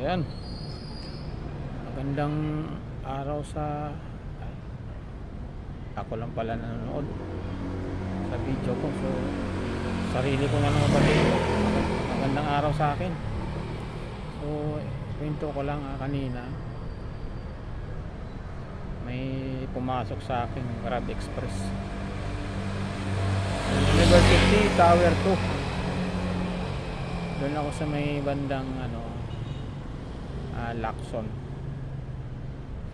Ayan, magandang araw sa ako lang pala nanonood sa video ko. So sarili ko na naman pati. Magandang araw sa akin. So kwento ko lang, kanina may pumasok sa akin Grab Express University Tower 2. Doon ako sa may bandang Lacson.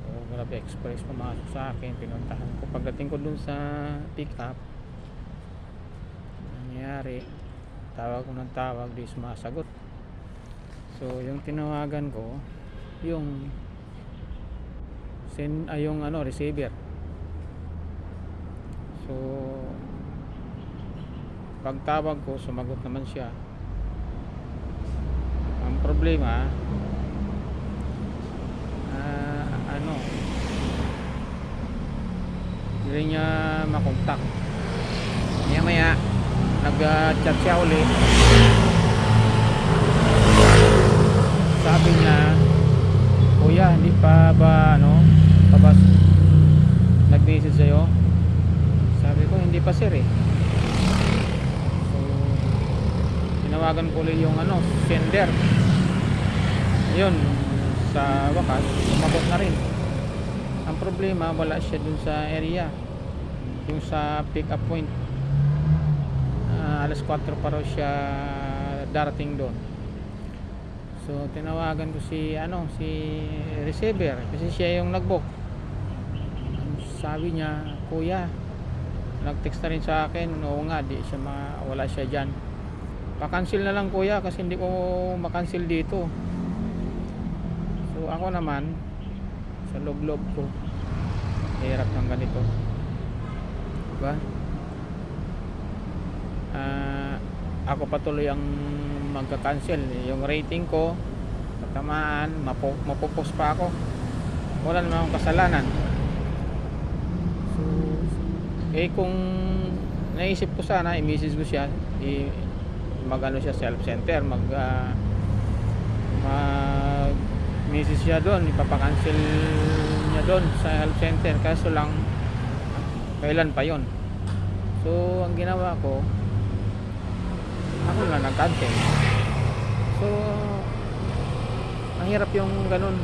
So Grab Express pumasok sa akin, pinuntahan ko. Pagdating ko dun sa pick up, nangyari, tawag ko ng tawag, di sumasagot. So yung tinawagan ko, yung receiver. So pagtawag ko, sumagot naman siya. Ang problema, hindi niya makontak. Maya nag-chat siya ulit. Sabi niya, kuya, hindi pa ba nag-message sa'yo? Sabi ko, hindi pa sir eh. So tinawagan ko ulit yung sender. Ayun, sa wakas sumagot na rin. Ang problema, wala siya dun sa area, yung sa pick up point. Alas 4 pa raw siya darating doon. So tinawagan ko si receiver, kasi siya yung nag-book. Sabi niya, kuya, nag-text na rin sa akin. Oo nga, wala siya dyan. Pa-cancel na lang kuya, kasi hindi ko makancel dito. So ako naman, sa loob ko, hirap ng ganito, diba? Ako patuloy ang magka-cancel. Yung rating ko patamaan, mapopost pa ako. Wala naman akong kasalanan. So kung naisip ko sana, i-message ko siya, siya self-center, message siya doon, ipapakancel niya doon sa health center. Kaso lang, kailan pa yon? So ang ginawa ko, ako lang nag-cancel. So ang hirap yung ganun,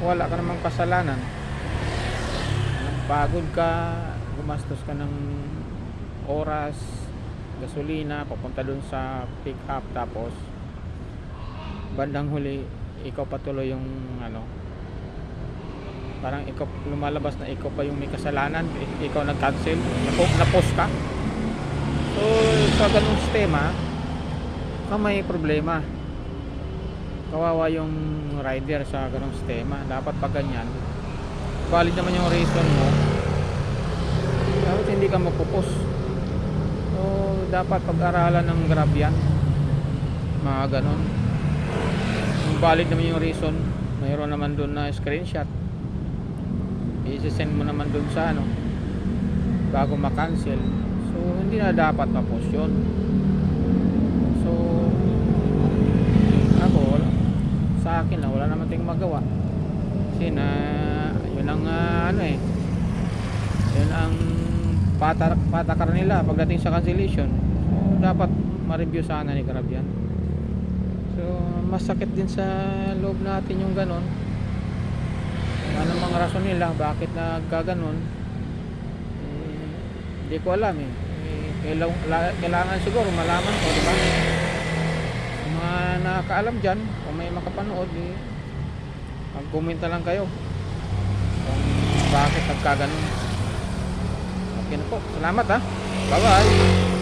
wala ka namang kasalanan, pagod ka, gumastos ka ng oras, gasolina, papunta doon sa pick up, tapos bandang huli ikaw patuloy yung parang ikaw lumalabas na ikaw pa yung may kasalanan, ikaw nag-cancel, na-post ka. So sa ganung sistema, may problema, kawawa yung rider sa ganung sistema. Dapat pag ganyan, valid naman yung reason mo, dapat hindi ka magpo-post. So dapat pag-aralan ng Grab yan, mga ganon. Valid naman yung reason, mayroon naman doon na screenshot, i-send mo naman doon sa bago ma-cancel. So hindi na dapat ma-post yun. So ako, sa akin lang, wala naman tayong magawa, kasi yun ang yun ang patakaran nila pagdating sa cancellation. So dapat ma-review sana ni Grab yan. So masakit din sa loob natin yung ganon. Ano mga rason nila bakit nagkaganon, hindi ko alam eh. Kailangan siguro malaman ko, diba? Yung mga nakakaalam dyan, kung may makapanood, mag-comment na lang kayo kung bakit nagkaganon. Okay na po, salamat ha, bye bye.